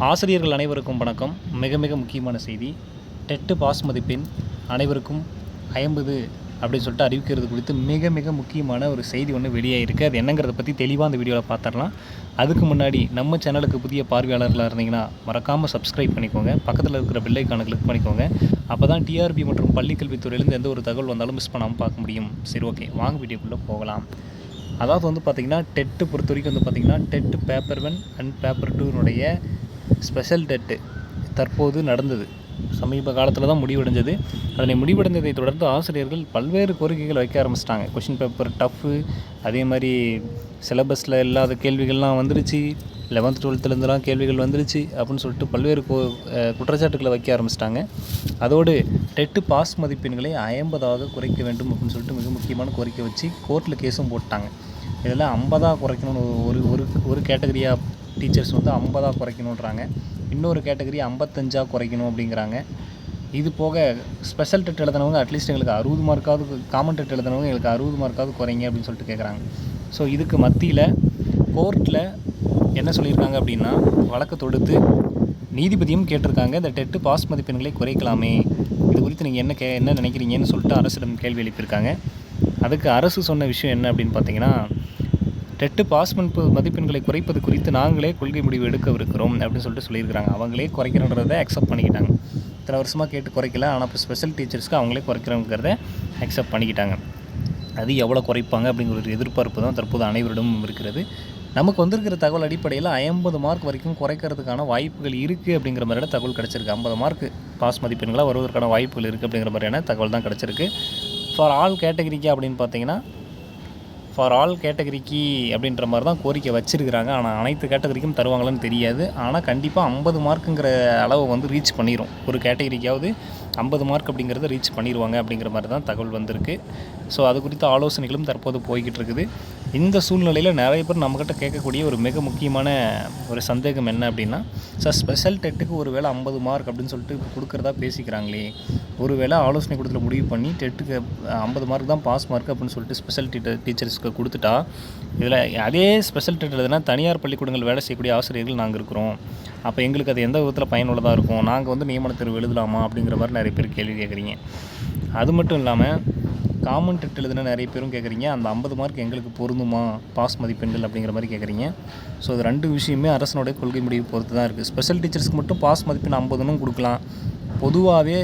ஆசிரியர்கள் அனைவருக்கும் வணக்கம். மிக மிக முக்கியமான செய்தி. டெட்டு பாஸ் மதிப்பெண் அனைவருக்கும் 50 அப்படின்னு சொல்லிட்டு அறிவிக்கிறது குறித்து மிக மிக முக்கியமான ஒரு செய்தி ஒன்று வெளியாகிருக்கு. அது என்னங்கிறத பற்றி தெளிவாக அந்த வீடியோவில் பார்த்துடலாம். அதுக்கு முன்னாடி நம்ம சேனலுக்கு புதிய பார்வையாளர்களாக இருந்தீங்கன்னா மறக்காமல் சப்ஸ்கிரைப் பண்ணிக்கோங்க. பக்கத்தில் இருக்கிற பெல் ஐக்கானை கிளிக் பண்ணிக்கோங்க. அப்போ தான் டிஆர்பி மற்றும் பள்ளிக்கல்வித்துறையிலேருந்து எந்த ஒரு தகவல் வந்தாலும் மிஸ் பண்ணாமல் பார்க்க முடியும். சரி, ஓகே, வாங்க வீடியோக்குள்ளே போகலாம். அதாவது வந்து பார்த்திங்கன்னா டெட்டு பொறுத்த வரைக்கும் வந்து பார்த்திங்கன்னா டெட்டு பேப்பர் 1 அண்ட் பேப்பர் 2னுடைய ஸ்பெஷல் டெட்டு தற்போது நடந்தது. சமீப காலத்தில் தான் முடிவடைஞ்சது. அதனை முடிவடைந்ததை தொடர்ந்து ஆசிரியர்கள் பல்வேறு கோரிக்கைகள் வைக்க ஆரம்பிச்சிட்டாங்க. கொஷின் பேப்பர் டஃப்பு, அதே மாதிரி சிலபஸில் இல்லாத கேள்விகள்லாம் வந்துருச்சு, 11th 12thலேருந்துலாம் கேள்விகள் வந்துருச்சு அப்படின்னு சொல்லிட்டு பல்வேறு குற்றச்சாட்டுகளை வைக்க ஆரம்பிச்சிட்டாங்க. அதோடு டெட்டு பாஸ் மதிப்பெண்களை 50ஆக குறைக்க வேண்டும் அப்படின்னு சொல்லிட்டு மிக முக்கியமான கோரிக்கை வச்சு கோர்ட்டில் கேஸும் போட்டாங்க. இதில் 50ஆக குறைக்கணும்னு ஒரு கேட்டகரியாக டீச்சர்ஸ் வந்து 50ஆக குறைக்கணுன்றாங்க. இன்னொரு கேட்டகரி 55ஆக குறைக்கணும் அப்படிங்கிறாங்க. இது போக ஸ்பெஷல் டெட் எழுதினவங்க அட்லீஸ்ட் எங்களுக்கு 60 மார்க்காவது, காமன் டெட் எழுதினவங்க எங்களுக்கு 60 மார்க்காவது குறைங்க அப்படின்னு சொல்லிட்டு கேட்குறாங்க. ஸோ இதுக்கு மத்தியில் கோர்ட்டில் என்ன சொல்லியிருக்காங்க அப்படின்னா, வழக்கு தொடுத்து நீதிபதியும் கேட்டிருக்காங்க, இந்த டெட்டு பாஸ் மதிப்பெண்களை குறைக்கலாமே, இது குறித்து நீங்கள் என்ன நினைக்கிறீங்கன்னு சொல்லிட்டு அரசிடம் கேள்வி எழுப்பியிருக்காங்க. அதுக்கு அரசு சொன்ன விஷயம் என்ன அப்படின்னு பார்த்தீங்கன்னா, டெட்டு பாஸ் மதிப்பெண்களை குறைப்பது குறித்து நாங்களே கொள்கை முடிவு எடுக்கவிருக்கிறோம் அப்படின்னு சொல்லிட்டு சொல்லியிருக்கிறாங்க. அவங்களே குறைக்கிறன்றதை அக்செப்ட் பண்ணிக்கிட்டாங்க. இத்தனை வருஷமாக கேட்டு குறைக்கல, ஆனால் இப்போ ஸ்பெஷல் டீச்சர்ஸ்க்கு அவங்களே குறைக்கிறோங்கிறத அக்செப்ட் பண்ணிக்கிட்டாங்க. அது எவ்வளோ குறைப்பாங்க அப்படிங்கிற ஒரு எதிர்பார்ப்பு தான் தற்போது அனைவரிடமும் இருக்கிறது. நமக்கு வந்திருக்கிற தகவல் அடிப்படையில் 50 மார்க் வரைக்கும் குறைக்கிறதுக்கான வாய்ப்புகள் இருக்குது அப்படிங்கிற மாதிரியான தகவல் கிடச்சிருக்கு. 50 மார்க் பாஸ் மதிப்பெண்களாக வருவதற்கான வாய்ப்புகள் இருக்குது அப்படிங்கிற மாதிரியான தகவல் தான் கிடச்சிருக்கு. ஃபார் ஆல் கேட்டகரிக்கு அப்படின்னு பார்த்தீங்கன்னா, ஃபார் ஆல் கேட்டகரிக்கு அப்படின்ற மாதிரி தான் கோரிக்கை வச்சுருக்கிறாங்க. ஆனால் அனைத்து கேட்டகரிக்கும் தருவாங்களான்னு தெரியாது. ஆனால் கண்டிப்பாக 50 மார்க்குங்கிற அளவை வந்து ரீச் பண்ணிடும். ஒரு கேட்டகரிக்காவது 50 மார்க் அப்படிங்கிறத ரீச் பண்ணிடுவாங்க அப்படிங்கிற மாதிரி தான் தகவல் வந்திருக்கு. ஸோ அது குறித்த ஆலோசனைகளும் தற்போது போய்கிட்டு இருக்குது. இந்த சூழ்நிலையில் நிறைய பேர் நம்மக்கிட்ட கேட்கக்கூடிய ஒரு மிக முக்கியமான ஒரு சந்தேகம் என்ன அப்படின்னா, சார் ஸ்பெஷல் டெட்டுக்கு ஒரு வேளை 50 மார்க் அப்படின்னு சொல்லிட்டு கொடுக்குறதா பேசிக்கிறாங்களே, ஒரு வேளை ஆலோசனை கூடத்தில் முடிவு பண்ணி டெட்டுக்கு 50 மார்க் தான் பாஸ் மார்க் அப்படின்னு சொல்லிட்டு ஸ்பெஷல் டீச்சர்ஸ்க்கு கொடுத்துட்டா, இதில் அதே ஸ்பெஷல் டெட் எழுதுனா தனியார் பள்ளிக்கூடங்கள் வேலை செய்யக்கூடிய ஆசிரியர்கள் நாங்கள் இருக்கிறோம், அப்போ எங்களுக்கு அது எந்த விதத்தில் பயனுள்ளதாக இருக்கும், நாங்கள் வந்து நியமன தேர்வு எழுதலாமா அப்படிங்கிற மாதிரி நிறைய பேர் கேள்வி கேட்குறீங்க. அது மட்டும் இல்லாமல் காமன் டெட் எழுதுனா நிறைய பேரும் கேட்குறீங்க, அந்த 50 மார்க் எங்களுக்கு பொருந்துமா பாஸ் மதிப்பெண்கள் அப்படிங்கிற மாதிரி கேட்குறீங்க. ஸோ இது 2 விஷயமே அரசனுடைய கொள்கை முடிவு பொறுத்து தான் இருக்குது. ஸ்பெஷல் டீச்சர்ஸ்க்கு மட்டும் பாஸ் மதிப்பெண் 50னும் கொடுக்கலாம், பொதுவாகவே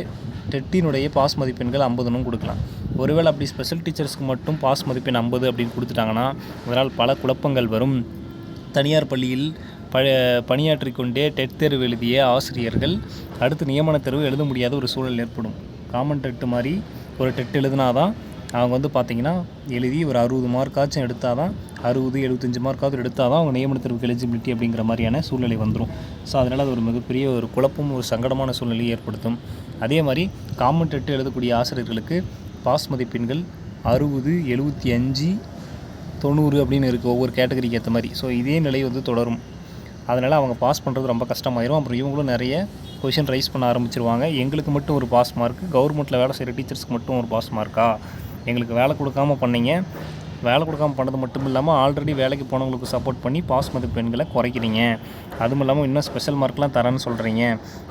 டெட்டினுடைய பாஸ் மதிப்பெண்கள் 50னும் கொடுக்கலாம். ஒருவேளை அப்படி ஸ்பெஷல் டீச்சர்ஸ்க்கு மட்டும் பாஸ் மதிப்பெண் 50 அப்படின்னு கொடுத்துட்டாங்கன்னா அதனால் பல குழப்பங்கள் வரும். தனியார் பள்ளியில் பணியாற்றி கொண்டே டெட் தேர்வு எழுதிய ஆசிரியர்கள் அடுத்து நியமன தேர்வு எழுத முடியாத ஒரு சூழல் ஏற்படும். காமன் டெட்டு மாதிரி ஒரு டெட் எழுதினா தான் அவங்க வந்து பார்த்திங்கன்னா எழுதி ஒரு 60 மார்க்காச்சும் எடுத்தால் தான், 60 75 மார்க்காவது எடுத்தால் தான் அவங்க நியமன தேர்வுக்கு எலிஜிபிலிட்டி அப்படிங்கிற மாதிரியான சூழ்நிலை வந்துடும். ஸோ அதனால் அது ஒரு மிகப்பெரிய ஒரு குழப்பம், ஒரு சங்கடமான சூழ்நிலையை ஏற்படுத்தும். அதே மாதிரி காமன் டெட்டு எழுதக்கூடிய ஆசிரியர்களுக்கு பாஸ் மதிப்பெண்கள் 60, 75, 90 அப்படின்னு இருக்குது ஒவ்வொரு கேட்டகரிக்கு ஏற்ற மாதிரி. ஸோ இதே நிலை வந்து தொடரும். அதனால் அவங்க பாஸ் பண்ணுறது ரொம்ப கஷ்டமாயிரும். அப்புறம் இவங்களும் நிறைய கொஷின் ரைஸ் பண்ண ஆரம்பிச்சிருவாங்க. எங்களுக்கு மட்டும் ஒரு பாஸ் மார்க்கு, கவர்மெண்ட்டில் வேலை செய்கிற டீச்சர்ஸ்க்கு மட்டும் ஒரு பாஸ் மார்க்கா, எங்களுக்கு வேலை கொடுக்காமல் பண்ணீங்க, வேலை கொடுக்காமல் பண்ணது மட்டும் இல்லாமல் ஆல்ரெடி வேலைக்கு போனவங்களுக்கு சப்போர்ட் பண்ணி பாஸ் மதிப்பெண்களை குறைக்கிறீங்க, அதுவும் இல்லாமல் இன்னும் ஸ்பெஷல் மார்க்லாம் தரேன்னு சொல்கிறீங்க,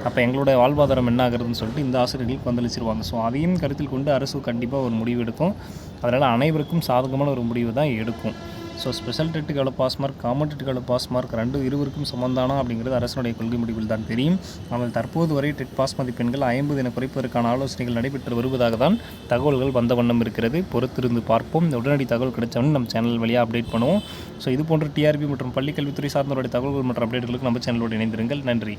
அப்போ எங்களோட வாழ்வாதாரம் என்ன ஆகுறதுன்னு சொல்லிட்டு இந்த ஆசிரியர்களுக்கு கொந்தளிச்சிருவாங்க. ஸோ அதையும் கருத்தில் கொண்டு அரசு கண்டிப்பாக ஒரு முடிவு எடுக்கும். அதனால் அனைவருக்கும் சாதகமான ஒரு முடிவு தான் எடுக்கும். ஸோ ஸ்பெஷல் டெட்டுக்கு எவ்வளோ பாஸ் மார்க், காமன் டெட்டுக்கு எவ்வளோ பாஸ் மார்க், இருவருக்கும் சமந்தானா அப்படிங்கிறது அரசனுடைய கொள்கை முடிவில் தான் தெரியும். ஆனால் தற்போது வரை டெட் பாஸ் மதிப்பெண்கள் 50 என குறைப்பதற்கான ஆலோசனைகள் நடைபெற்று வருவதாக தான் தகவல்கள் வந்த வண்ணம் இருக்கிறது. பொறுத்திருந்து பார்ப்போம். உடனடி தகவல் கிடைச்சவொன்னு நம்ம சேனல் வழியாக அப்டேட் பண்ணுவோம். ஸோ இது போன்ற டிஆர்பி மற்றும் பள்ளிக்கல்வித்துறை சார்ந்தவருடைய தகவல்கள் மற்றும் அப்டேட்டுகளுக்கு நம்ம சேனலோடு இணைந்திருங்கள். நன்றி.